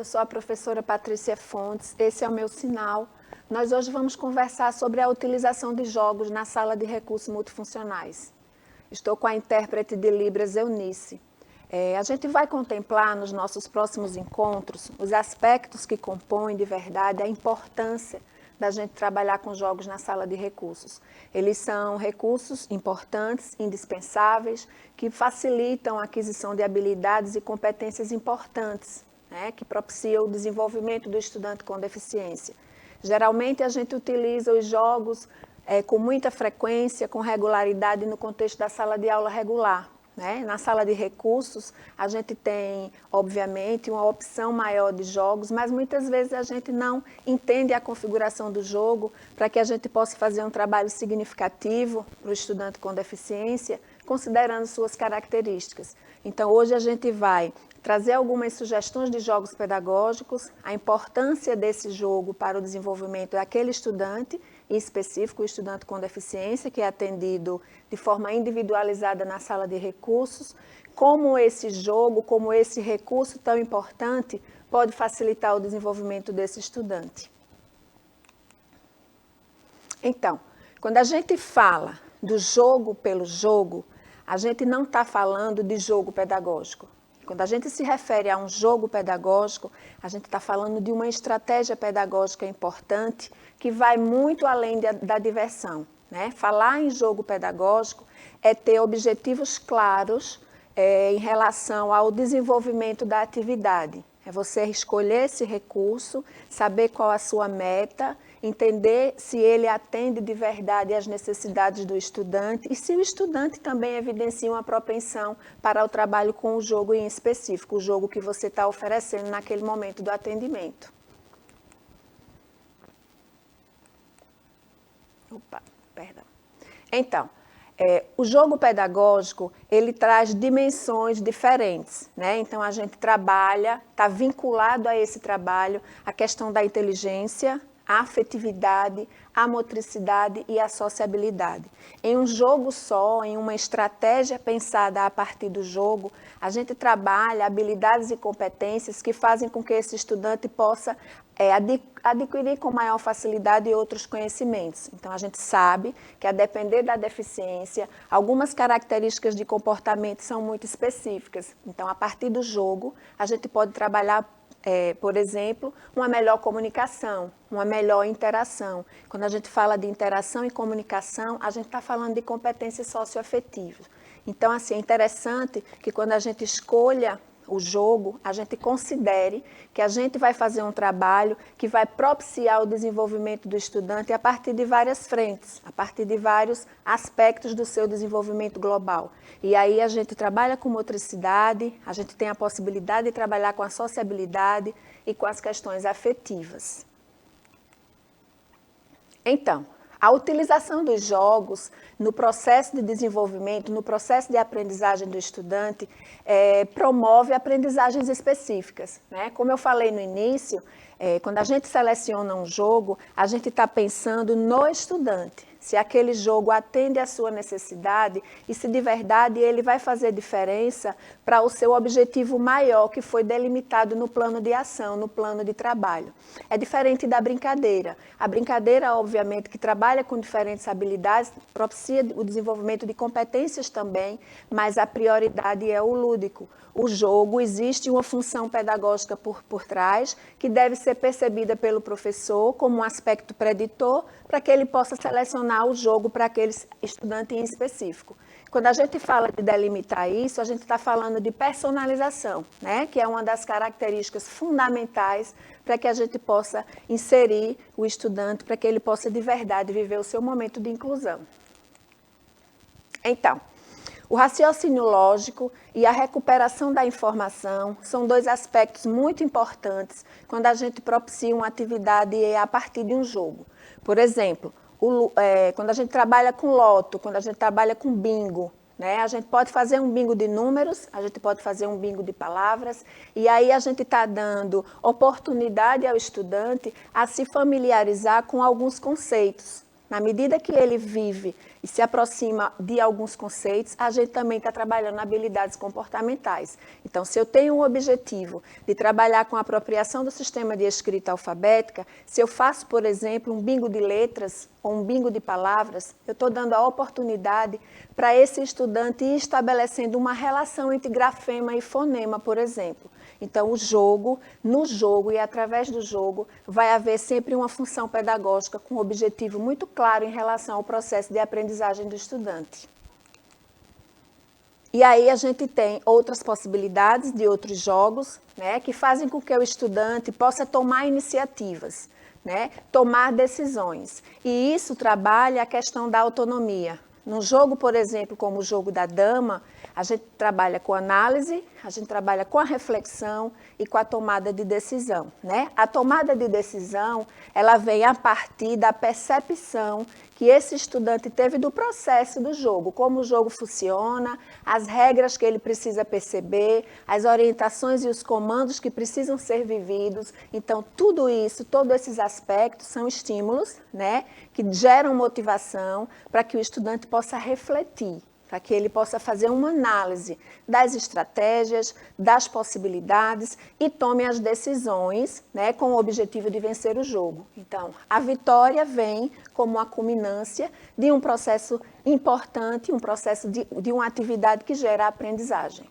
eu sou a professora Patrícia Fontes, esse é o meu sinal. Nós hoje vamos conversar sobre a utilização de jogos na sala de recursos multifuncionais. Estou com a intérprete de Libras, Eunice. A gente vai contemplar nos nossos próximos encontros os aspectos que compõem de verdade a importância da gente trabalhar com jogos na sala de recursos. Eles são recursos importantes, indispensáveis, que facilitam a aquisição de habilidades e competências importantes, né, que propiciam o desenvolvimento do estudante com deficiência. Geralmente a gente utiliza os jogos com muita frequência, com regularidade no contexto da sala de aula regular. Né? Na sala de recursos, a gente tem, obviamente, uma opção maior de jogos, mas muitas vezes a gente não entende a configuração do jogo para que a gente possa fazer um trabalho significativo para o estudante com deficiência, considerando suas características. Então, hoje a gente vai trazer algumas sugestões de jogos pedagógicos, a importância desse jogo para o desenvolvimento daquele estudante, em específico o estudante com deficiência, que é atendido de forma individualizada na sala de recursos, como esse jogo, como esse recurso tão importante pode facilitar o desenvolvimento desse estudante. Então, quando a gente fala do jogo pelo jogo, a gente não está falando de jogo pedagógico. Quando a gente se refere a um jogo pedagógico, a gente está falando de uma estratégia pedagógica importante que vai muito além da diversão. Né? Falar em jogo pedagógico é ter objetivos claros em relação ao desenvolvimento da atividade. É você escolher esse recurso, saber qual a sua meta, entender se ele atende de verdade às necessidades do estudante e se o estudante também evidencia uma propensão para o trabalho com o jogo em específico, o jogo que você está oferecendo naquele momento do atendimento. Então, o jogo pedagógico, ele traz dimensões diferentes, né? Então, a gente trabalha, está vinculado a esse trabalho a questão da inteligência, a afetividade, a motricidade e a sociabilidade. Em um jogo só, em uma estratégia pensada a partir do jogo, a gente trabalha habilidades e competências que fazem com que esse estudante possa adquirir com maior facilidade outros conhecimentos. Então, a gente sabe que, a depender da deficiência, algumas características de comportamento são muito específicas. Então, a partir do jogo, a gente pode trabalhar, por exemplo, uma melhor comunicação, uma melhor interação. Quando a gente fala de interação e comunicação, a gente está falando de competências socioafetivas. Então, assim, é interessante que quando a gente escolha o jogo, a gente considere que a gente vai fazer um trabalho que vai propiciar o desenvolvimento do estudante a partir de várias frentes, a partir de vários aspectos do seu desenvolvimento global. E aí a gente trabalha com motricidade, a gente tem a possibilidade de trabalhar com a sociabilidade e com as questões afetivas. Então, a utilização dos jogos no processo de desenvolvimento, no processo de aprendizagem do estudante, promove aprendizagens específicas. Né? Como eu falei no início, quando a gente seleciona um jogo, a gente está pensando no estudante. Se aquele jogo atende à sua necessidade e se de verdade ele vai fazer diferença para o seu objetivo maior, que foi delimitado no plano de ação, no plano de trabalho. É diferente da brincadeira. A brincadeira, obviamente, que trabalha com diferentes habilidades, propicia o desenvolvimento de competências também, mas a prioridade é o lúdico. O jogo, existe uma função pedagógica por trás, que deve ser percebida pelo professor como um aspecto preditor, para que ele possa selecionar o jogo para aquele estudante em específico. Quando a gente fala de delimitar isso, a gente está falando de personalização, né? Que é uma das características fundamentais para que a gente possa inserir o estudante, para que ele possa de verdade viver o seu momento de inclusão. Então, o raciocínio lógico e a recuperação da informação são dois aspectos muito importantes quando a gente propicia uma atividade a partir de um jogo. Por exemplo, quando a gente trabalha com loto, quando a gente trabalha com bingo, né? A gente pode fazer um bingo de números, a gente pode fazer um bingo de palavras, e aí a gente está dando oportunidade ao estudante a se familiarizar com alguns conceitos. Na medida que ele vive e se aproxima de alguns conceitos, a gente também está trabalhando habilidades comportamentais. Então, se eu tenho um objetivo de trabalhar com a apropriação do sistema de escrita alfabética, se eu faço, por exemplo, um bingo de letras ou um bingo de palavras, eu estou dando a oportunidade para esse estudante ir estabelecendo uma relação entre grafema e fonema, por exemplo. Então, no jogo e através do jogo, vai haver sempre uma função pedagógica com um objetivo muito claro em relação ao processo de aprendizagem do estudante. E aí a gente tem outras possibilidades de outros jogos, né, que fazem com que o estudante possa tomar iniciativas, né, tomar decisões. E isso trabalha a questão da autonomia. Num jogo, por exemplo, como o jogo da dama, a gente trabalha com análise, a gente trabalha com a reflexão e com a tomada de decisão, né? A tomada de decisão, ela vem a partir da percepção que esse estudante teve do processo do jogo, como o jogo funciona, as regras que ele precisa perceber, as orientações e os comandos que precisam ser vividos. Então, tudo isso, todos esses aspectos são estímulos, né, que geram motivação para que o estudante possa refletir, para que ele possa fazer uma análise das estratégias, das possibilidades e tome as decisões, né, com o objetivo de vencer o jogo. Então, a vitória vem como a culminância de um processo importante, um processo de uma atividade que gera aprendizagem.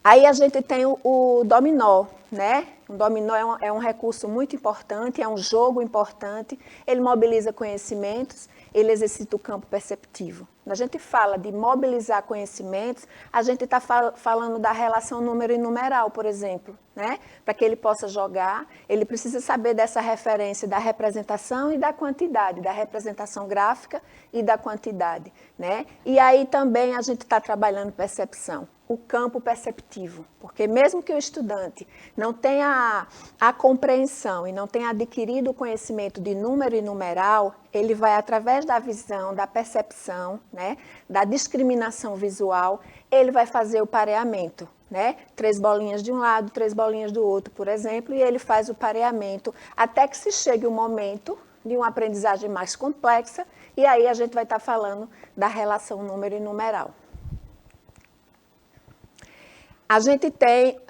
Aí a gente tem o dominó, né? O dominó é um recurso muito importante, é um jogo importante, ele mobiliza conhecimentos, ele exercita o campo perceptivo. Quando a gente fala de mobilizar conhecimentos, a gente está falando da relação número e numeral, por exemplo, né? Para que ele possa jogar, ele precisa saber dessa referência da representação e da quantidade, da representação gráfica e da quantidade, né? E aí também a gente está trabalhando percepção, o campo perceptivo, porque mesmo que o estudante não tenha a compreensão e não tenha adquirido o conhecimento de número e numeral, ele vai, através da visão, da percepção, né, da discriminação visual, ele vai fazer o pareamento, né? 3 bolinhas de um lado, 3 bolinhas do outro, por exemplo, e ele faz o pareamento até que se chegue o momento de uma aprendizagem mais complexa, e aí a gente vai estar falando da relação número e numeral. A gente tem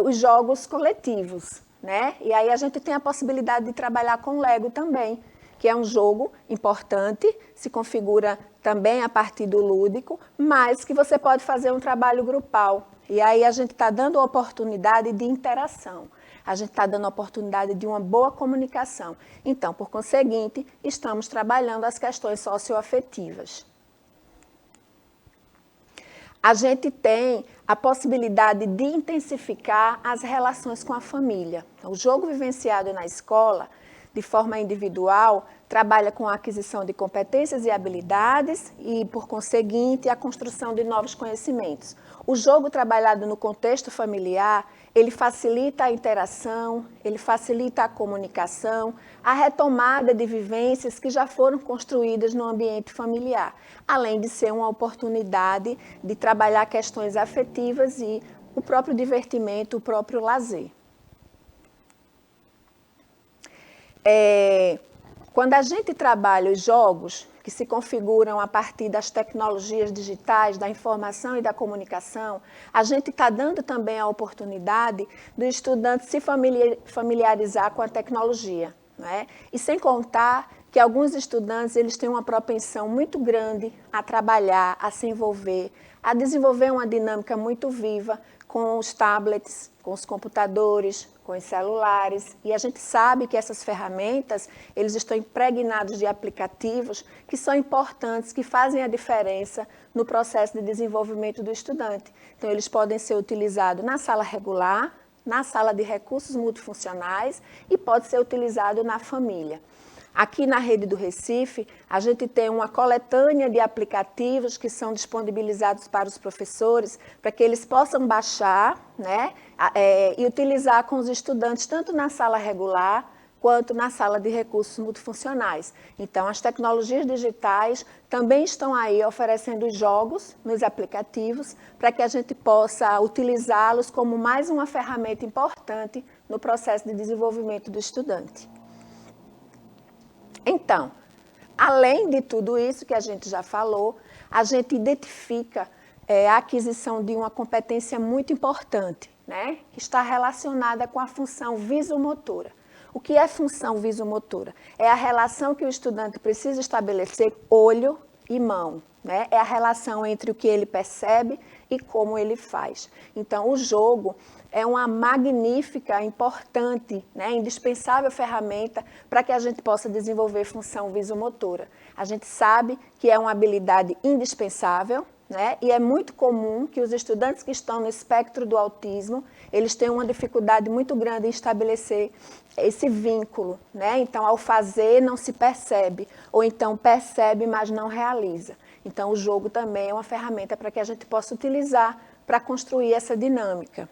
os jogos coletivos, né? E aí a gente tem a possibilidade de trabalhar com Lego também, que é um jogo importante, se configura também a partir do lúdico, mas que você pode fazer um trabalho grupal. E aí a gente está dando oportunidade de interação, a gente está dando oportunidade de uma boa comunicação. Então, por conseguinte, estamos trabalhando as questões socioafetivas. A gente tem a possibilidade de intensificar as relações com a família. O jogo vivenciado na escola, de forma individual, trabalha com a aquisição de competências e habilidades e, por conseguinte, a construção de novos conhecimentos. O jogo trabalhado no contexto familiar, ele facilita a interação, ele facilita a comunicação, a retomada de vivências que já foram construídas no ambiente familiar, além de ser uma oportunidade de trabalhar questões afetivas e o próprio divertimento, o próprio lazer. Quando a gente trabalha os jogos que se configuram a partir das tecnologias digitais, da informação e da comunicação, a gente está dando também a oportunidade do estudante se familiarizar com a tecnologia, né? E sem contar que alguns estudantes eles têm uma propensão muito grande a trabalhar, a se envolver, a desenvolver uma dinâmica muito viva com os tablets, com os computadores, com os celulares, e a gente sabe que essas ferramentas, eles estão impregnados de aplicativos que são importantes, que fazem a diferença no processo de desenvolvimento do estudante. Então, eles podem ser utilizados na sala regular, na sala de recursos multifuncionais e pode ser utilizado na família. Aqui na rede do Recife, a gente tem uma coletânea de aplicativos que são disponibilizados para os professores, para que eles possam baixar, né, e utilizar com os estudantes, tanto na sala regular, quanto na sala de recursos multifuncionais. Então, as tecnologias digitais também estão aí oferecendo jogos nos aplicativos, para que a gente possa utilizá-los como mais uma ferramenta importante no processo de desenvolvimento do estudante. Então, além de tudo isso que a gente já falou, a gente identifica a aquisição de uma competência muito importante, né? Que está relacionada com a função visomotora. O que é função visomotora? É a relação que o estudante precisa estabelecer olho e mão, né? É a relação entre o que ele percebe e como ele faz. Então, o jogo é uma magnífica, importante, né, indispensável ferramenta para que a gente possa desenvolver função visomotora. A gente sabe que é uma habilidade indispensável, né, e é muito comum que os estudantes que estão no espectro do autismo, eles têm uma dificuldade muito grande em estabelecer esse vínculo, né? Então, ao fazer, não se percebe, ou então percebe, mas não realiza. Então, o jogo também é uma ferramenta para que a gente possa utilizar para construir essa dinâmica.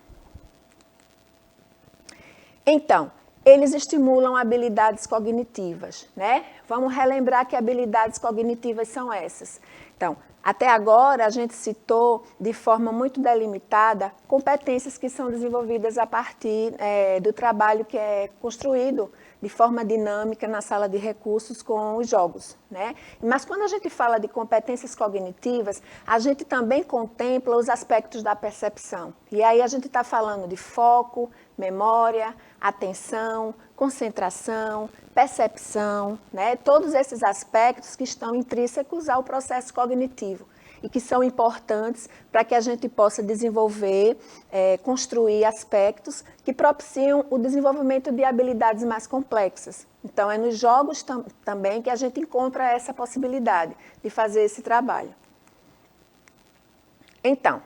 Então, eles estimulam habilidades cognitivas, né? Vamos relembrar que habilidades cognitivas são essas. Então, até agora, a gente citou de forma muito delimitada competências que são desenvolvidas a partir do trabalho que é construído de forma dinâmica na sala de recursos com os jogos, né? Mas quando a gente fala de competências cognitivas, a gente também contempla os aspectos da percepção. E aí a gente está falando de foco, memória, atenção, concentração, percepção, né? Todos esses aspectos que estão intrínsecos ao processo cognitivo e que são importantes para que a gente possa desenvolver, construir aspectos que propiciam o desenvolvimento de habilidades mais complexas. Então, é nos jogos também que a gente encontra essa possibilidade de fazer esse trabalho. Então,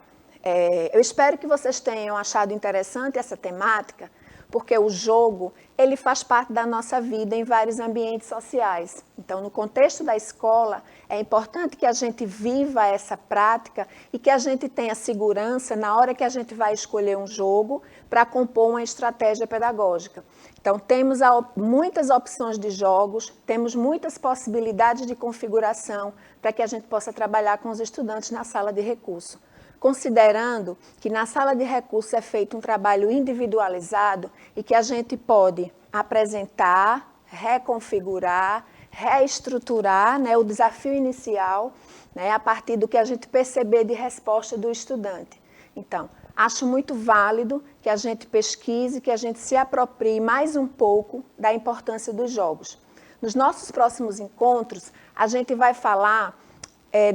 eu espero que vocês tenham achado interessante essa temática, porque o jogo, ele faz parte da nossa vida em vários ambientes sociais. Então, no contexto da escola, é importante que a gente viva essa prática e que a gente tenha segurança na hora que a gente vai escolher um jogo para compor uma estratégia pedagógica. Então, temos muitas opções de jogos, temos muitas possibilidades de configuração para que a gente possa trabalhar com os estudantes na sala de recurso. Considerando que na sala de recursos é feito um trabalho individualizado e que a gente pode apresentar, reconfigurar, reestruturar, né, o desafio inicial, né, a partir do que a gente perceber de resposta do estudante. Então, acho muito válido que a gente pesquise, que a gente se aproprie mais um pouco da importância dos jogos. Nos nossos próximos encontros, a gente vai falar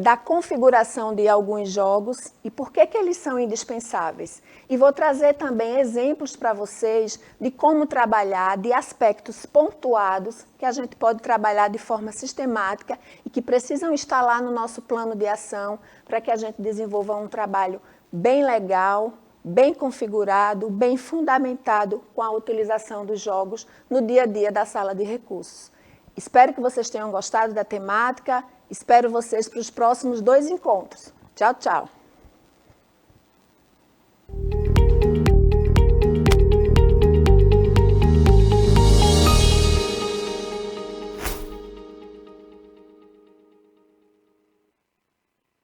da configuração de alguns jogos e por que eles são indispensáveis. E vou trazer também exemplos para vocês de como trabalhar, de aspectos pontuados que a gente pode trabalhar de forma sistemática e que precisam estar lá no nosso plano de ação para que a gente desenvolva um trabalho bem legal, bem configurado, bem fundamentado com a utilização dos jogos no dia a dia da sala de recursos. Espero que vocês tenham gostado da temática. Espero vocês para os próximos 2 encontros. Tchau, tchau.